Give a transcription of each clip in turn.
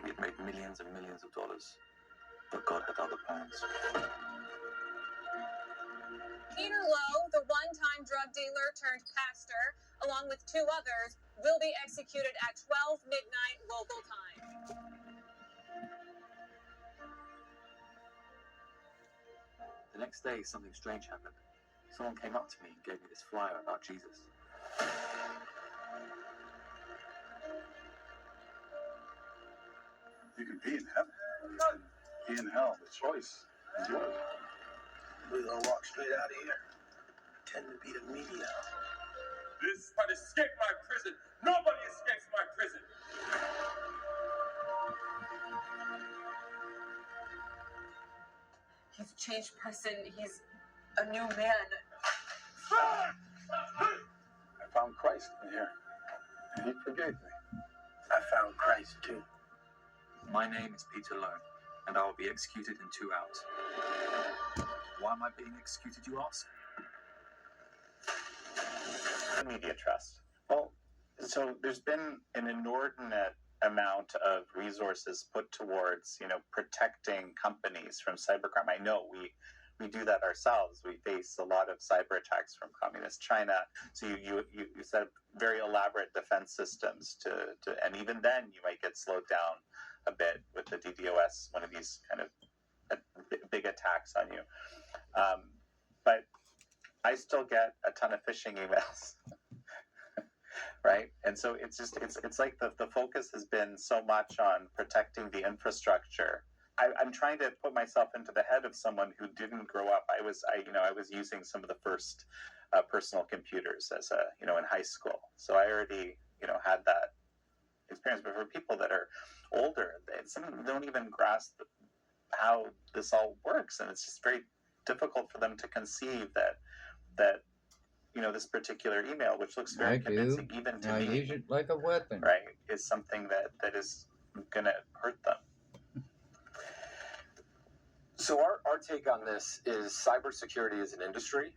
We had made millions and millions of dollars, but God had other plans. Peter Lowe, the one-time drug dealer turned pastor, along with 2 others, will be executed at 12 midnight local time. The next day, something strange happened. Someone came up to me and gave me this flyer about Jesus. You can be in heaven. You can be in hell. The choice is yours. We're gonna walk straight out of here. Pretend to be the media. This might escape my prison. Nobody escapes my prison. He's a changed person. He's a new man. I found Christ in here, and he forgave me. I found Christ too. My name is Peter Lowe, and I will be executed in 2 hours. Why am I being executed, you ask? Media trust. Well, so there's been an inordinate amount of resources put towards, protecting companies from cybercrime. I know we do that ourselves. We face a lot of cyber attacks from communist China. So you set up very elaborate defense systems to and even then you might get slowed down a bit with the DDoS, one of these kind of big attacks on you. But I still get a ton of phishing emails. Right? And so it's like the focus has been so much on protecting the infrastructure. I'm trying to put myself into the head of someone who didn't grow up. I was using some of the first personal computers as in high school. So I already, had that experience. But for people that are older, some of them don't even grasp how this all works. And it's just very difficult for them to conceive that this particular email, which looks very convincing even to me, I use it like a weapon. right, is something that is going to hurt them. So our take on this is cybersecurity as an industry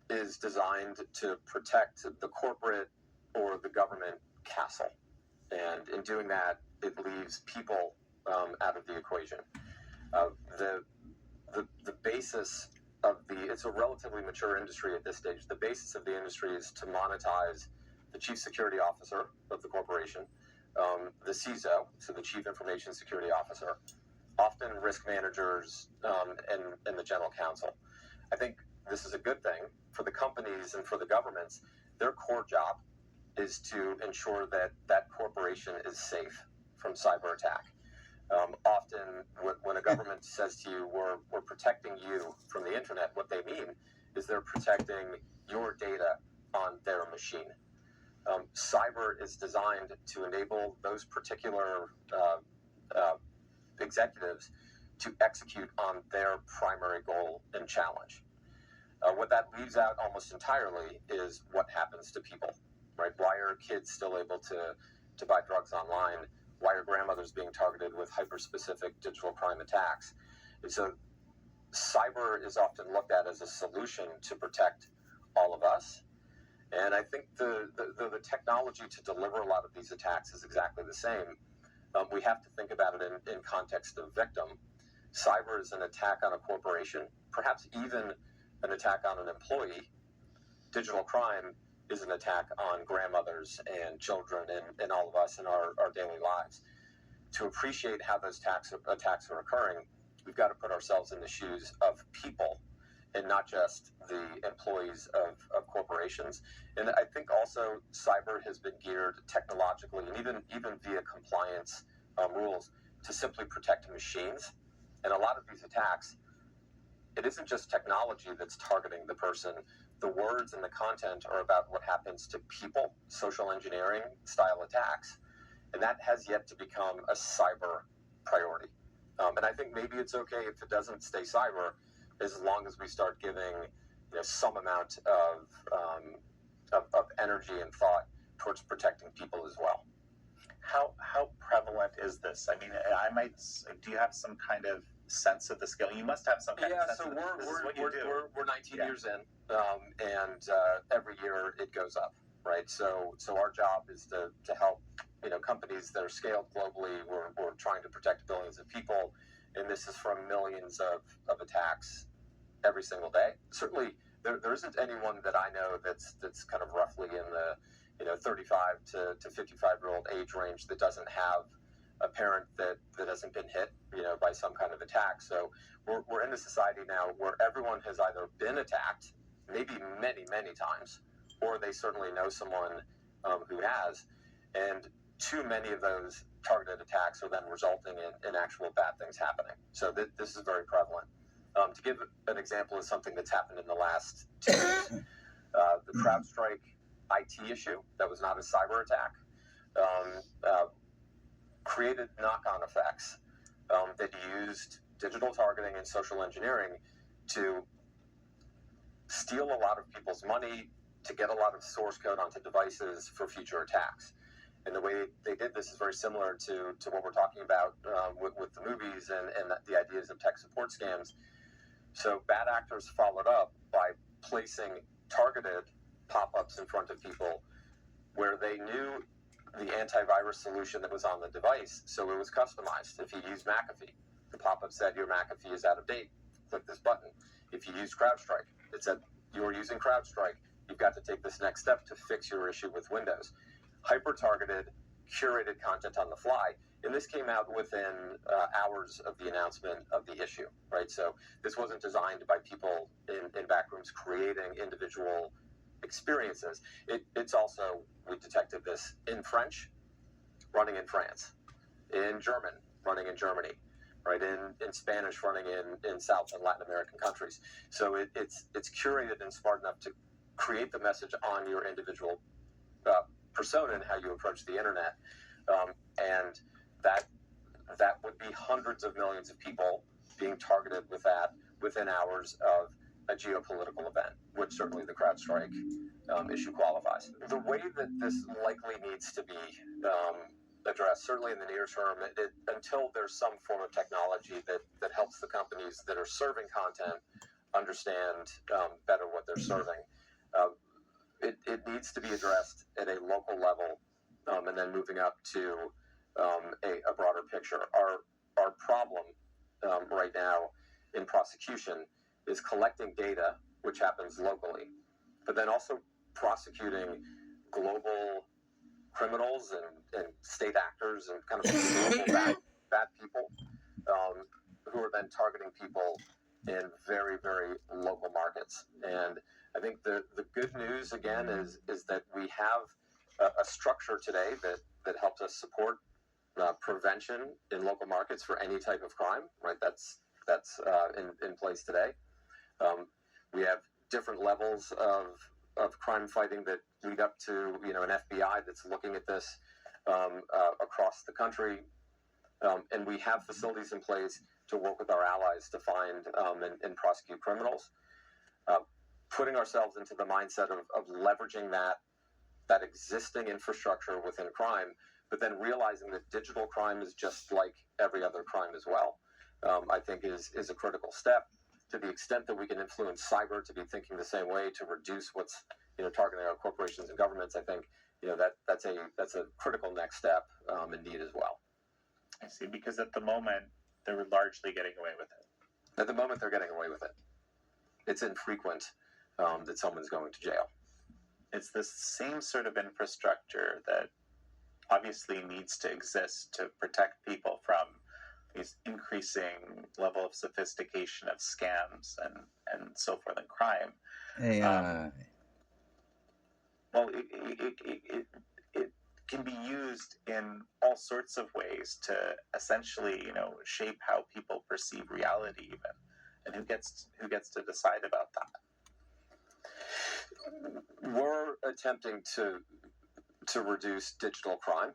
is designed to protect the corporate or the government castle. And in doing that, it leaves people out of the equation. The basis of it's a relatively mature industry at this stage. The basis of the industry is to monetize the chief security officer of the corporation, the CISO, so the chief information security officer, often risk managers, and the general counsel. I think this is a good thing for the companies and for the governments. Their core job is to ensure that that corporation is safe from cyber attack. Often when a government says to you, we're protecting you from the internet, what they mean is they're protecting your data on their machine. Cyber is designed to enable those particular executives to execute on their primary goal and challenge. What that leaves out almost entirely is what happens to people, right? Why are kids still able to buy drugs online? Why are grandmothers being targeted with hyper-specific digital crime attacks? And so cyber is often looked at as a solution to protect all of us. And I think the technology to deliver a lot of these attacks is exactly the same. We have to think about it in context of victim. Cyber is an attack on a corporation, perhaps even an attack on an employee. Digital crime is an attack on grandmothers and children and all of us in our daily lives. To appreciate how those attacks are occurring, we've got to put ourselves in the shoes of people and not just the employees of corporations. And I think also cyber has been geared technologically and even via compliance rules to simply protect machines. And a lot of these attacks, it isn't just technology that's targeting the person. The words and the content are about what happens to people, social engineering style attacks. And that has yet to become a cyber priority. And I think maybe it's okay if it doesn't stay cyber, as long as we start giving some amount of energy and thought towards protecting people as well. How prevalent is this? I mean, do you have some kind of sense of the scale? You must have some kind of sense so of we're 19 years in, and every year it goes up, right? So our job is to help companies that are scaled globally. We're trying to protect billions of people, and this is from millions of attacks every single day. Certainly, there isn't anyone that I know that's kind of roughly in the 35 to 55-year-old age range that doesn't have a parent that hasn't been hit by some kind of attack. So we're in a society now where everyone has either been attacked, maybe many times, or they certainly know someone who has, and too many of those targeted attacks are then resulting in actual bad things happening. So this is very prevalent. To give an example of something that's happened in the last 2 years, the CrowdStrike IT issue that was not a cyber attack created knock-on effects that used digital targeting and social engineering to steal a lot of people's money, to get a lot of source code onto devices for future attacks. And the way they did this is very similar to what we're talking about with the movies and the ideas of tech support scams. So bad actors followed up by placing targeted pop-ups in front of people where they knew the antivirus solution that was on the device, so it was customized. If you use McAfee, the pop-up said your McAfee is out of date. Click this button. If you use CrowdStrike, it said you're using CrowdStrike. You've got to take this next step to fix your issue with Windows. Hyper-targeted, curated content on the fly. And this came out within hours of the announcement of the issue, right? So this wasn't designed by people in backrooms creating individual experiences. It's also, we detected this in French, running in France, in German, running in Germany, right? In Spanish, running in South and Latin American countries. So it's curated and smart enough to create the message on your individual persona and how you approach the internet. And that would be hundreds of millions of people being targeted with that within hours of a geopolitical event, which certainly the CrowdStrike issue qualifies. The way that this likely needs to be addressed, certainly in the near term, until there's some form of technology that helps the companies that are serving content understand better what they're serving, it needs to be addressed at a local level, and then moving up to a broader picture. Our problem right now in prosecution is collecting data, which happens locally, but then also prosecuting global criminals and state actors and kind of global bad people who are then targeting people in very, very local markets. And I think the good news, again, is that we have a structure today that helps us support prevention in local markets for any type of crime, right? That's in place today. We have different levels of crime fighting that lead up to an FBI that's looking at this across the country, and we have facilities in place to work with our allies to find and prosecute criminals. Putting ourselves into the mindset of leveraging that existing infrastructure within crime, but then realizing that digital crime is just like every other crime as well, I think is a critical step. To the extent that we can influence cyber to be thinking the same way, to reduce what's targeting our corporations and governments, I think that's a critical next step and need as well. I see, because at the moment they're largely getting away with it. At the moment they're getting away with it. It's infrequent that someone's going to jail. It's the same sort of infrastructure that obviously needs to exist to protect people from these increasing level of sophistication of scams and so forth and crime. Well, it can be used in all sorts of ways to essentially, shape how people perceive reality even. And who gets to decide about that? We're attempting to reduce digital crime.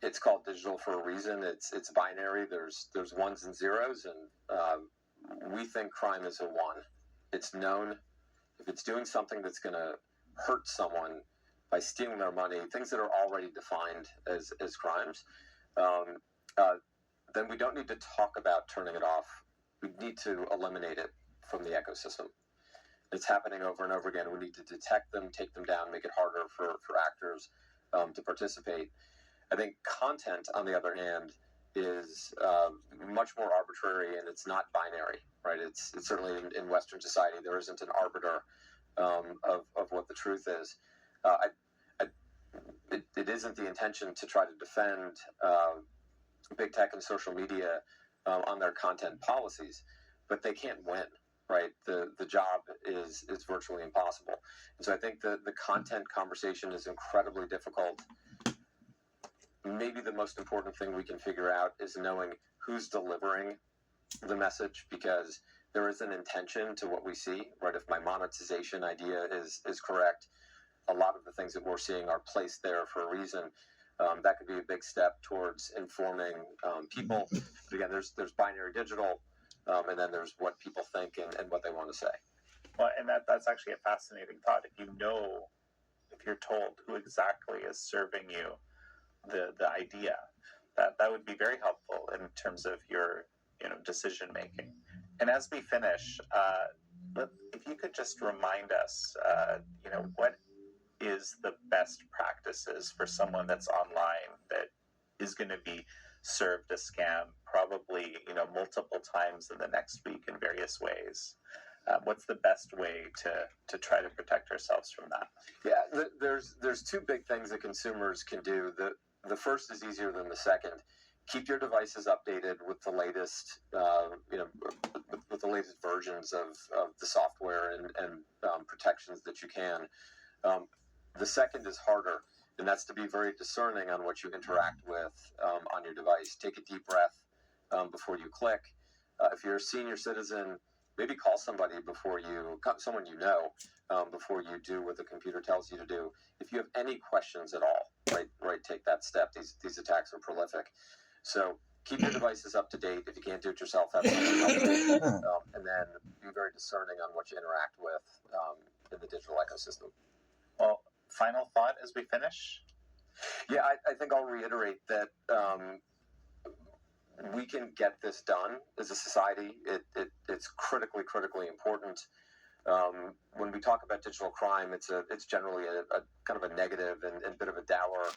It's called digital for a reason. It's binary. There's ones and zeros, and we think crime is a one. It's known. If it's doing something that's going to hurt someone by stealing their money, things that are already defined as crimes, then we don't need to talk about turning it off. We need to eliminate it from the ecosystem. It's happening over and over again. We need to detect them, take them down, make it harder for actors to participate. I think content, on the other hand, is much more arbitrary, and it's not binary, right? It's certainly in Western society there isn't an arbiter of what the truth is. It isn't the intention to try to defend big tech and social media on their content policies, but they can't win, right? The job is virtually impossible. And so I think the content conversation is incredibly difficult. Maybe the most important thing we can figure out is knowing who's delivering the message, because there is an intention to what we see, right? If my monetization idea is correct, a lot of the things that we're seeing are placed there for a reason. That could be a big step towards informing people. But again, there's binary digital, and then there's what people think and what they want to say. Well, and that's actually a fascinating thought. If you're told who exactly is serving you the idea, that would be very helpful in terms of your decision making. And as we finish, if you could just remind us, what is the best practices for someone that's online that is going to be served a scam, probably multiple times in the next week in various ways. What's the best way to try to protect ourselves from that? Yeah, there's two big things that consumers can do. The first is easier than the second. Keep your devices updated with the latest, with the latest versions of the software and protections that you can. The second is harder, and that's to be very discerning on what you interact with on your device. Take a deep breath before you click. If you're a senior citizen, maybe call somebody someone you know, before you do what the computer tells you to do. If you have any questions at all, right, take that step. These attacks are prolific. So keep your devices up to date. If you can't do it yourself, have someone help you. And then be very discerning on what you interact with in the digital ecosystem. Well, final thought as we finish? Yeah, I think I'll reiterate that we can get this done as a society. It's critically important. When we talk about digital crime, it's generally a kind of a negative and bit of a dour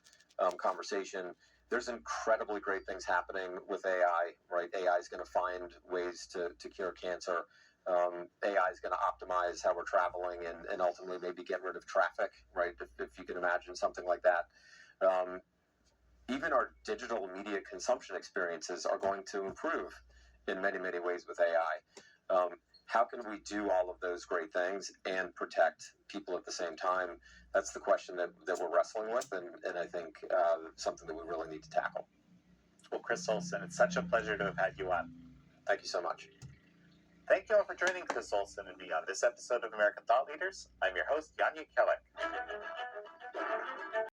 conversation. There's incredibly great things happening with AI, right? AI is going to find ways to cure cancer. AI is going to optimize how we're traveling and ultimately maybe get rid of traffic, right? If you can imagine something like that. Even our digital media consumption experiences are going to improve in many ways with AI. How can we do all of those great things and protect people at the same time? That's the question that we're wrestling with, and I think something that we really need to tackle. Well, Chris Olsen, it's such a pleasure to have had you on. Thank you so much. Thank you all for joining Chris Olsen and me on this episode of American Thought Leaders. I'm your host, Yanya Kellett.